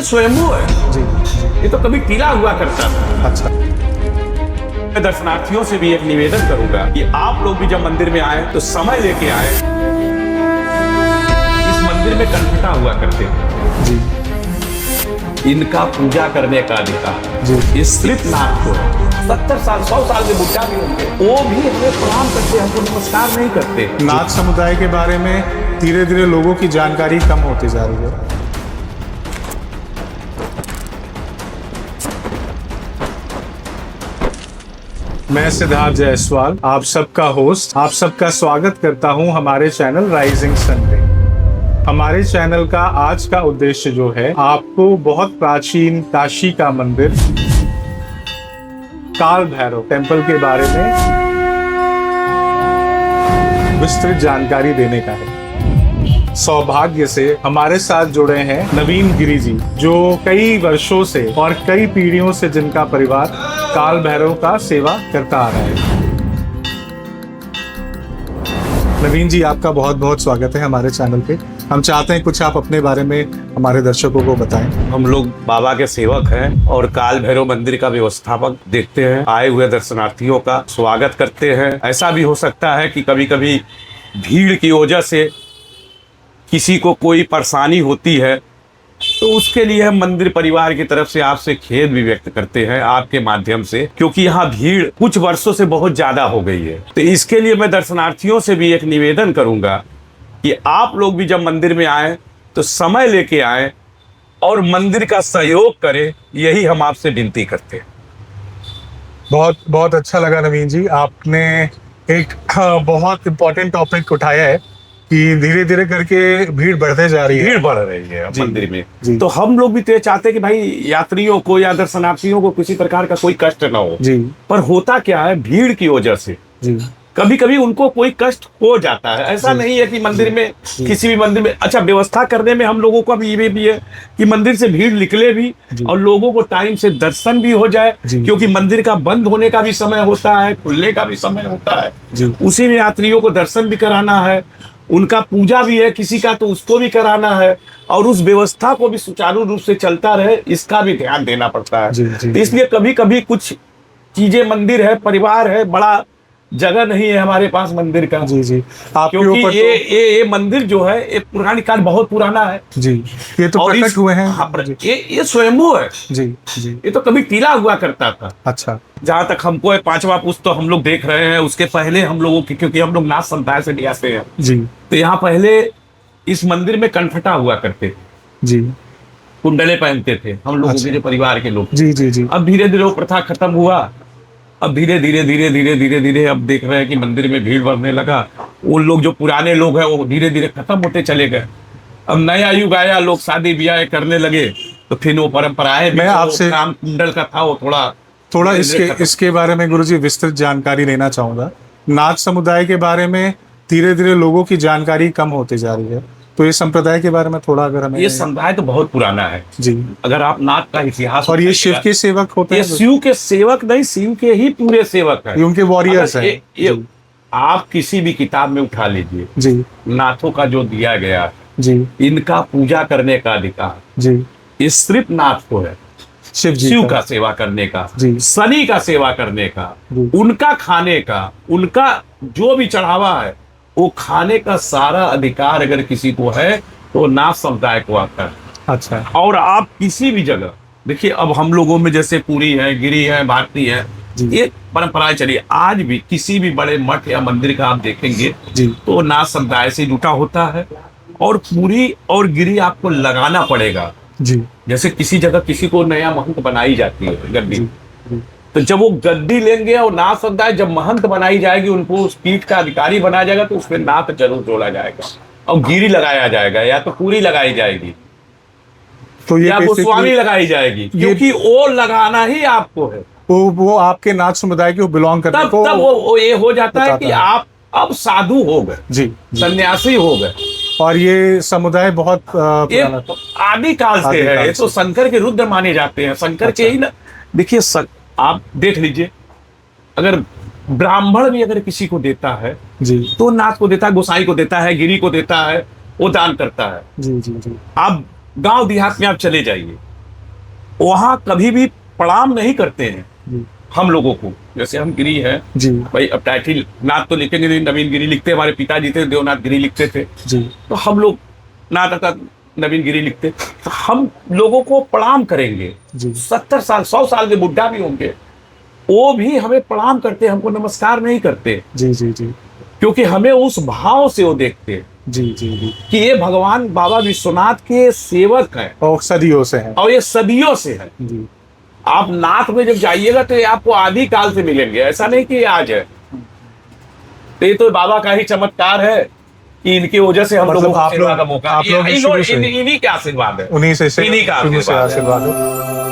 स्वयंभू है जी। ये तो कभी टीला हुआ करता था। अच्छा। मैं दर्शनार्थियों से भी एक निवेदन करूंगा कि आप लोग भी जब मंदिर में आए तो समय लेके आए। इस मंदिर में कनखटा हुआ करते थे जी इनका पूजा करने का अधिकार जी। इस सिर्फ नाथ को 70 साल 100 साल के बुढ़ा भी होंगे वो भी हमें प्रणाम करते, हमको नमस्कार नहीं करते। नाथ समुदाय के बारे में धीरे धीरे लोगों की जानकारी कम होती जा रही है। मैं सिद्धार्थ जायसवाल, आप सबका होस्ट, आप सबका स्वागत करता हूं हमारे चैनल राइजिंग सन पे। हमारे चैनल का आज का उद्देश्य जो है, आपको बहुत प्राचीन काशी का मंदिर काल भैरव टेम्पल के बारे में विस्तृत जानकारी देने का है। सौभाग्य से हमारे साथ जुड़े हैं नवीन गिरी जी, जो कई वर्षों से और कई पीढ़ियों से जिनका परिवार काल भैरव का सेवा करता आ रहा है। नवीन जी, आपका बहुत बहुत स्वागत है हमारे चैनल पे। हम चाहते हैं कुछ आप अपने बारे में हमारे दर्शकों को बताएं। हम लोग बाबा के सेवक हैं और काल भैरव मंदिर का व्यवस्थापक देखते हैं। आए हुए दर्शनार्थियों का स्वागत करते हैं। ऐसा भी हो सकता है कि कभी कभी भीड़ की वजह से किसी को कोई परेशानी होती है तो उसके लिए हम मंदिर परिवार की तरफ से आपसे खेद भी व्यक्त करते हैं आपके माध्यम से, क्योंकि यहाँ भीड़ कुछ वर्षों से बहुत ज्यादा हो गई है। तो इसके लिए मैं दर्शनार्थियों से भी एक निवेदन करूंगा कि आप लोग भी जब मंदिर में आए तो समय लेके आए और मंदिर का सहयोग करें, यही हम आपसे विनती करते हैं। बहुत बहुत अच्छा लगा नवीन जी, आपने एक बहुत इम्पोर्टेंट टॉपिक उठाया है कि धीरे धीरे करके भीड़ बढ़ते जा रही है। भीड़ बढ़ रही है जी, मंदिर में जी। तो हम लोग भी तो ये चाहते हैं कि भाई यात्रियों को या दर्शनार्थियों को किसी प्रकार का कोई कष्ट ना हो। जी पर होता क्या है, भीड़ की वजह से जी कभी कभी उनको कोई कष्ट हो जाता है। ऐसा जी, नहीं है कि मंदिर में किसी भी मंदिर में अच्छा व्यवस्था करने में हम लोगों का भी ये भी है कि मंदिर से भीड़ निकले भी और लोगों को टाइम से दर्शन भी हो जाए, जी। क्योंकि मंदिर का बंद होने का भी समय होता है, खुलने का भी समय होता है। जी उसी में यात्रियों को दर्शन भी कराना है, उनका पूजा भी है किसी का तो उसको भी कराना है और उस व्यवस्था को भी सुचारू रूप से चलता रहे, इसका भी ध्यान देना पड़ता है। जी, जी, तो इसलिए कभी कभी कुछ चीजें, मंदिर है, परिवार है, बड़ा जगह नहीं है हमारे पास मंदिर का। जी जी। आपके क्योंकि ऊपर ये मंदिर जो है ये पुरानी काल बहुत पुराना है। जी, ये तो और प्रकट हुए हैं। हाँ, जी ये स्वयंभू है। जी जी। ये तो कभी टीला हुआ करता था। अच्छा। जहां तक हमको है, 5वां पुष्प तो हम लोग देख रहे हैं। उसके पहले हम लोगों की, क्योंकि हम लोग नाथ संप्रदाय से नहीं आते हैं, जी तो यहाँ पहले इस मंदिर में कनखटा हुआ करते थे, जी। कुंडले पहनते थे हम लोगों अच्छा। के जो परिवार के लोग। जी जी जी। अब धीरे धीरे वो प्रथा खत्म हुआ। अब धीरे धीरे अब देख रहे हैं कि मंदिर में भीड़ बढ़ने लगा। वो लोग जो पुराने लोग हैं वो धीरे धीरे खत्म होते चले गए। अब नया युग आया, लोग शादी ब्याह करने लगे, तो फिर वो परंपराएं भी, मैं आपसे काम कुंडल का था वो थोड़ा इसके बारे में गुरुजी विस्तृत जानकारी लेना चाहूंगा। नाथ समुदाय के बारे में धीरे धीरे लोगों की जानकारी कम होती जा रही है, तो ये संप्रदाय के बारे में थोड़ा अगर हमें। ये समुदाय तो बहुत पुराना है जी। अगर आप नाथ का इतिहास, और ये शिव के सेवक होते ये हैं। शिव के सेवक नहीं, शिव के ही पूरे सेवक है। ये उनके वॉरियर्स हैं। ये आप किसी भी किताब में उठा लीजिए, जी नाथों का जो दिया गया, जी इनका पूजा करने का अधिकार जी। ये सिर्फ नाथ को है। शिव जी शिव का सेवा करने का, जी। शनि का सेवा करने का, जी। उनका खाने का, उनका जो भी चढ़ावा है वो खाने का सारा अधिकार अगर किसी को है तो नाथ समुदाय को आता है। अच्छा। और आप किसी भी जगह देखिए, अब हम लोगों में जैसे पुरी है, गिरी है, भारती है, ये परंपराएं चली। आज भी किसी भी बड़े मठ या मंदिर का आप देखेंगे जी। तो नाथ समुदाय से जुटा होता है और पुरी और गिरी आपको लगाना पड़ेगा। जी जैसे किसी जगह किसी को नया महंत बनाई जाती है गद्दी, जी। तो जब वो गद्दी लेंगे और नाथ समुदाय जब महंत बनाई जाएगी, उनको उस पीठ का अधिकारी बनाया जाएगा, तो उसमें नाथ जरूर जोड़ा जाएगा और गिरी लगाया जाएगा, या तो पूरी लगाई जाएगी तो ये या गोस्वामी लगाई जाएगी, क्योंकि वो लगाना ही आपको है। वो आपके नाथ समुदाय को बिलोंग करने तब को तब वो ये हो जाता है कि बताता है। आप अब साधु हो गए, जी। सन्यासी हो गए। और ये समुदाय बहुत ये पुराना आदि काल से है। ये तो शंकर के रुद्र माने जाते हैं, शंकर के ही ना। देखिए आप देख लीजिए, अगर ब्राह्मण भी अगर किसी को देता है जी तो नाथ को देता है, गोसाई को देता है, गिरी को देता है, वो दान करता है। जी जी जी। आप गांव देहात में आप चले जाइए, वहां कभी भी प्रणाम नहीं करते हैं जी हम लोगों को। जैसे हम गिरी हैं जी भाई, अब टाइटिल नाथ तो लिखेंगे नहीं, नवीन गिरी लिखते, हमारे पिताजी थे देवनाथ गिरी लिखते थे, जी तो हम लोग नाथ अर्थात नवीन गिरी लिखते। तो हम लोगों को प्रणाम करेंगे, जी 70 साल 100 साल के बुढ़ा भी होंगे, वो भी हमें प्रणाम करते, हमको नमस्कार नहीं करते, जी जी जी क्योंकि हमें उस भाव से वो देखते जी जी जी कि ये भगवान बाबा विश्वनाथ के सेवक हैं और सदियों से है। और ये सदियों से है। जी आप नाथ में जब जाइएगा तो ये आपको आदि काल से मिलेंगे, ऐसा नहीं कि ये आज है। तो ये तो बाबा का ही चमत्कार है कि इनकी वजह से हम मतलब लोगों को आप सेवा लोग- का मौका, आप लोग ये शुरू से- इन्हीं का आशीर्वाद है, उन्हीं से इन्हीं का शुरू से आशीर्वाद है। आशीर्वाद है।